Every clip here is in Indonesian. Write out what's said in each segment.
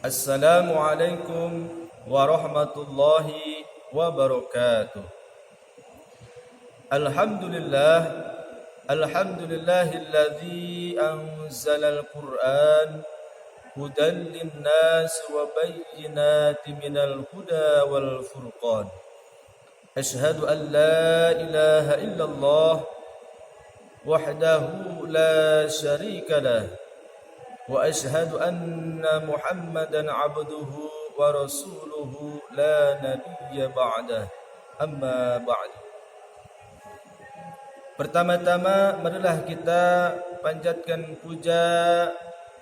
Assalamualaikum warahmatullahi wabarakatuh. Alhamdulillahilladzi anzalal Qur'an hudan linnas wa bayyinatin minal huda wal furqan. Asyhadu an la ilaha illallah wahdahu la syarika lah wa asyhadu anna Muhammadan abduhu wa rasuluhu la nabiyya ba'dah. Amma ba'du. Pertama-tama marilah kita panjatkan puja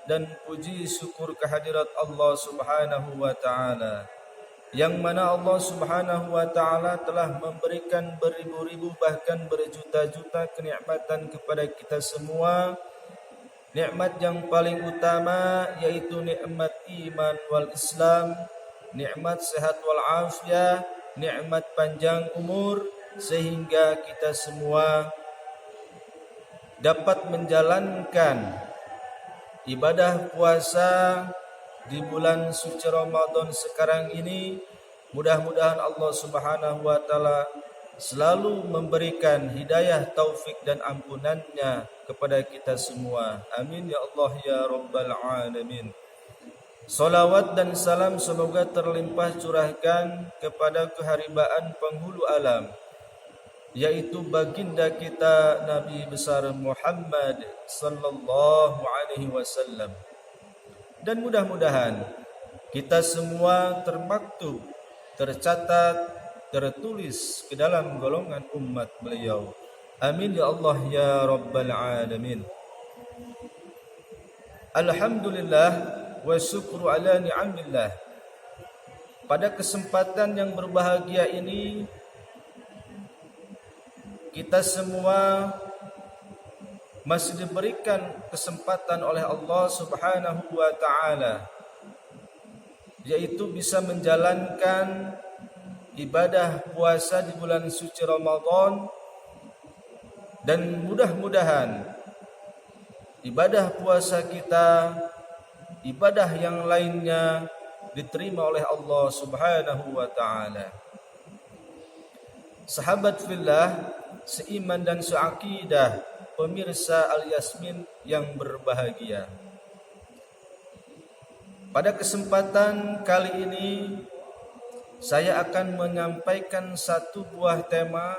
dan puji syukur kehadirat Allah Subhanahu wa taala, yang mana Allah Subhanahu wa taala telah memberikan beribu-ribu bahkan berjuta-juta kenikmatan kepada kita semua. Nikmat yang paling utama yaitu nikmat iman wal Islam, nikmat sehat wal afiat, nikmat panjang umur, sehingga kita semua dapat menjalankan ibadah puasa di bulan suci Ramadan sekarang ini. Mudah-mudahan Allah Subhanahu wa taala selalu memberikan hidayah, taufik dan ampunannya kepada kita semua. Amin ya Allah ya Rabbal alamin. Salawat dan salam semoga terlimpah curahkan kepada keharibaan penghulu alam, yaitu baginda kita Nabi besar Muhammad sallallahu alaihi wasallam. Dan mudah-mudahan kita semua termaktub, tercatat, tertulis ke dalam golongan umat beliau. Amin ya Allah ya Rabbal alamin. Alhamdulillah wa syukru ala ni'amillah. Pada kesempatan yang berbahagia ini, kita semua masih diberikan kesempatan oleh Allah Subhanahu wa taala, yaitu bisa menjalankan ibadah puasa di bulan suci Ramadan, dan mudah-mudahan ibadah puasa kita, ibadah yang lainnya diterima oleh Allah Subhanahu wa taala. Sahabat fillah, seiman dan seakidah, pemirsa Al-Yasmin yang berbahagia. Pada kesempatan kali ini saya akan menyampaikan satu buah tema,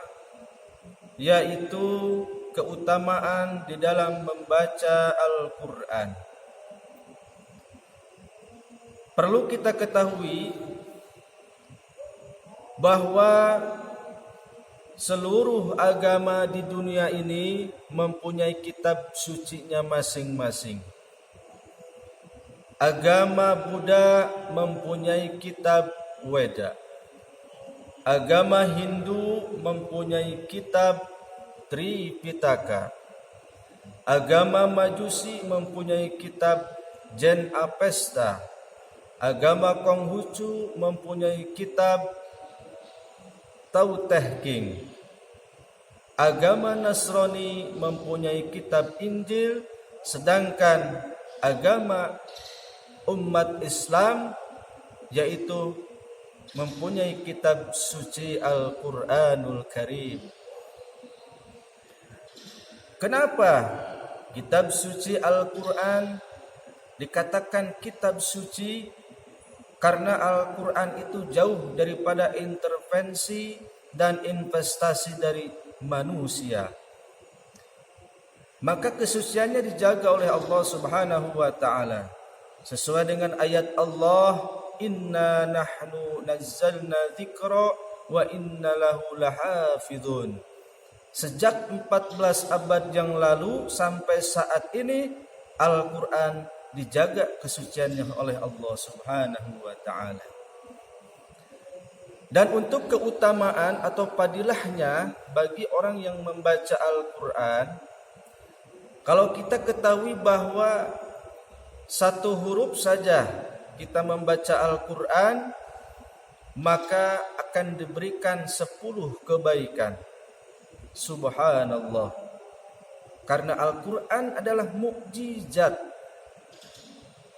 yaitu keutamaan di dalam membaca Al-Quran. Perlu kita ketahui bahwa seluruh agama di dunia ini mempunyai kitab sucinya masing-masing. Agama Buddha mempunyai kitab Weda. Agama Hindu mempunyai kitab Tripitaka. Agama Majusi mempunyai kitab Jen Avesta. Agama Konghucu mempunyai kitab Tao Te Ching. Agama Nasrani mempunyai kitab Injil, sedangkan agama umat Islam yaitu mempunyai kitab suci Al-Quranul Karim. Kenapa kitab suci Al-Quran dikatakan kitab suci? Karena Al-Quran itu jauh daripada intervensi dan investasi dari manusia. Maka kesuciannya dijaga oleh Allah Subhanahu wa taala. Sesuai dengan ayat Allah, inna nahnu nazzalna dzikra wa inna lahu lahafizun. Sejak 14 abad yang lalu sampai saat ini, Al-Quran dijaga kesuciannya oleh Allah Subhanahu wa taala. Dan untuk keutamaan atau padilahnya bagi orang yang membaca Al-Quran, kalau kita ketahui bahwa satu huruf saja kita membaca Al-Quran, maka akan diberikan 10 kebaikan. Subhanallah. Karena Al-Quran adalah mukjizat.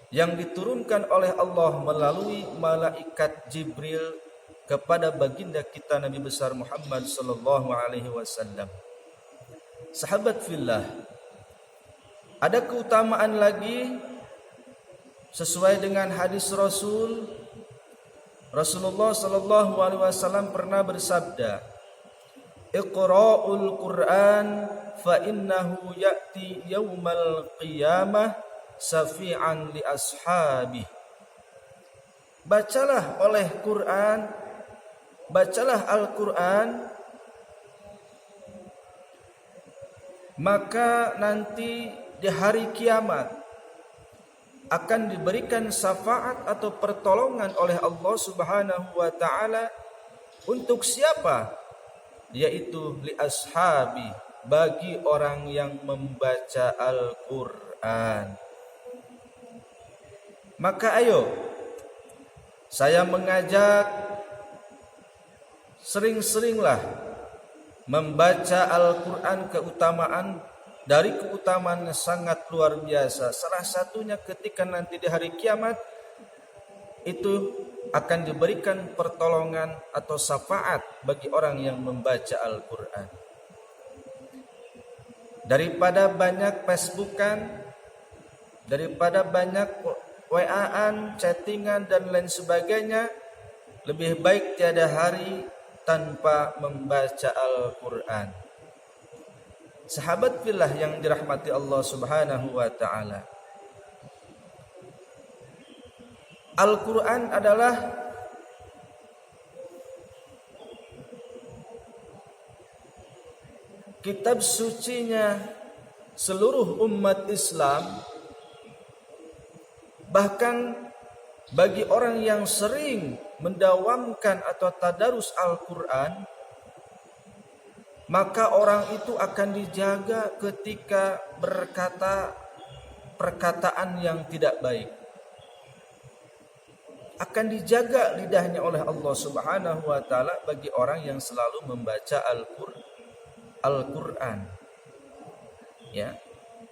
yang diturunkan oleh Allah melalui malaikat Jibril kepada baginda kita Nabi besar Muhammad sallallahu alaihi wasallam. Sahabat fillah, ada keutamaan lagi sesuai dengan hadis Rasulullah sallallahu alaihi wasallam pernah bersabda, "Iqra'ul Qur'an fa innahu ya'ti yaumal qiyamah safi'an li ashabi." Bacalah Al-Qur'an, maka nanti di hari kiamat akan diberikan syafaat atau pertolongan oleh Allah Subhanahu wa taala untuk siapa? Yaitu li ashabi, bagi orang yang membaca Al-Qur'an. Maka ayo saya mengajak, sering-seringlah membaca Al-Qur'an. Dari keutamaan yang sangat luar biasa. Salah satunya ketika nanti di hari kiamat itu akan diberikan pertolongan atau syafaat bagi orang yang membaca Al-Qur'an. Daripada banyak Facebookan, daripada banyak WA-an, chattingan dan lain sebagainya, lebih baik tiada hari tanpa membaca Al-Qur'an. Sahabat fillah yang dirahmati Allah Subhanahu wa taala, Al-Qur'an adalah kitab sucinya seluruh umat Islam. Bahkan bagi orang yang sering mendawamkan atau tadarus Al-Qur'an, maka orang itu akan dijaga ketika berkata perkataan yang tidak baik. Akan dijaga lidahnya oleh Allah Subhanahu wa taala bagi orang yang selalu membaca Al-Qur'an. Ya.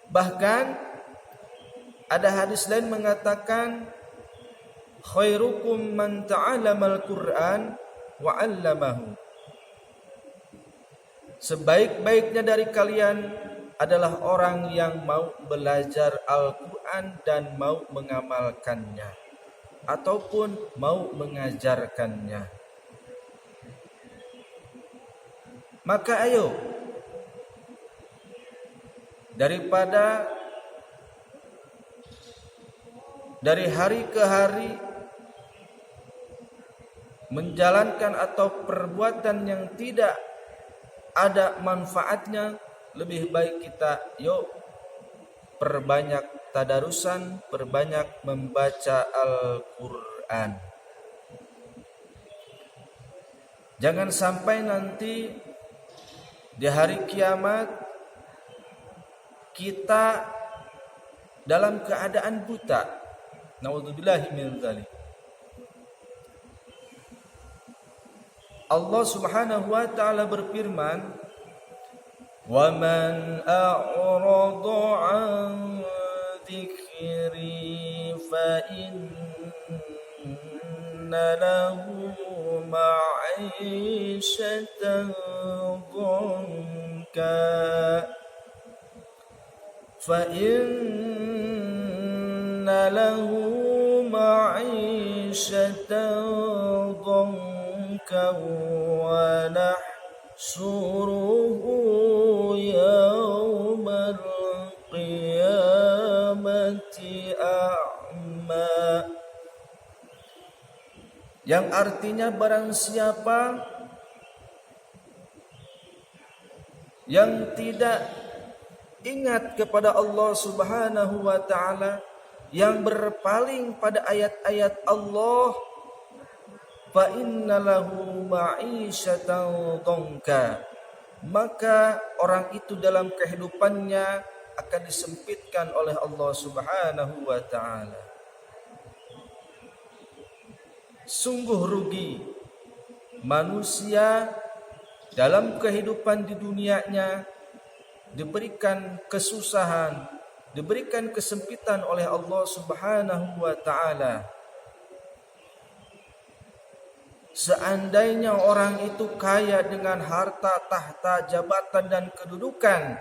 Bahkan ada hadis lain mengatakan, khairukum man ta'allamal Qur'an wa 'allamahu. Sebaik-baiknya dari kalian adalah orang yang mau belajar Al-Qur'an dan mau mengamalkannya ataupun mau mengajarkannya. Maka ayo, daripada dari hari ke hari menjalankan atau perbuatan yang tidak ada manfaatnya, lebih baik kita perbanyak tadarusan, perbanyak membaca Al-Qur'an. Jangan sampai nanti di hari kiamat kita dalam keadaan buta. Nauzubillahi min dzalik. Allah Subhanahu wa taala berfirman, "Wa man a'rada 'an dzikri fa inna lahu ma'ishatan dhanka fa inna lahu ma'ishatan dhanka wa nahsuruhu yawmal qiyamati a'ma." Yang artinya barang siapa yang tidak ingat kepada Allah Subhanahu wa taala, yang berpaling pada ayat-ayat Allah, fa innalahu ma'isyatan dhanka, maka orang itu dalam kehidupannya akan disempitkan oleh Allah Subhanahu wa taala. Sungguh rugi manusia dalam kehidupan di dunianya diberikan kesusahan, diberikan kesempitan oleh Allah Subhanahu wa taala. Seandainya orang itu kaya dengan harta, tahta, jabatan dan kedudukan,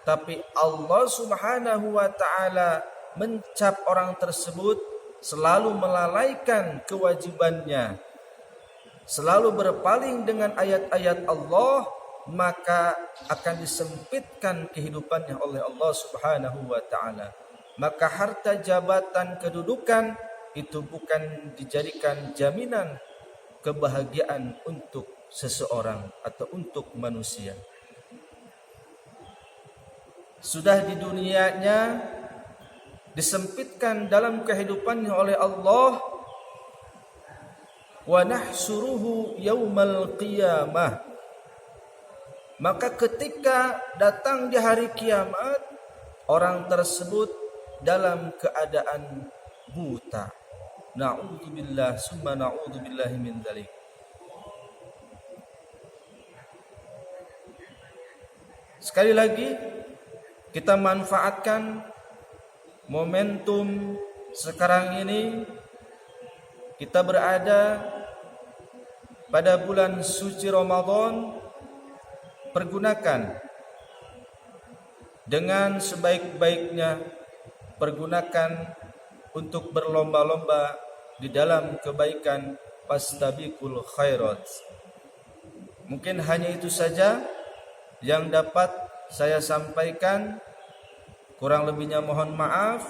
tapi Allah Subhanahu wa taala mencap orang tersebut selalu melalaikan kewajibannya, selalu berpaling dengan ayat-ayat Allah, maka akan disempitkan kehidupannya oleh Allah Subhanahu wa taala. Maka harta, jabatan, kedudukan itu bukan dijadikan jaminan kebahagiaan untuk seseorang atau untuk manusia. Sudah di dunianya disempitkan dalam kehidupannya oleh Allah, wa nahsuruhu yaumal qiyamah. Maka ketika datang di hari kiamat, orang tersebut dalam keadaan buta. Na'udzubillah summa na'udzubillahi min dzalik. Sekali lagi kita manfaatkan momentum sekarang ini, kita berada pada bulan suci Ramadan. Pergunakan dengan sebaik-baiknya, pergunakan untuk berlomba-lomba di dalam kebaikan, fastabiqul khairat. Mungkin hanya itu saja yang dapat saya sampaikan. Kurang lebihnya mohon maaf.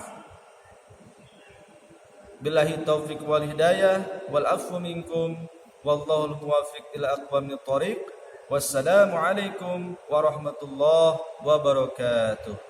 Billahi taufiq wal hidayah wal afu minkum wallahul muwaffiq ila aqwamit thoriq. Wassalamualaikum warahmatullahi wabarakatuh.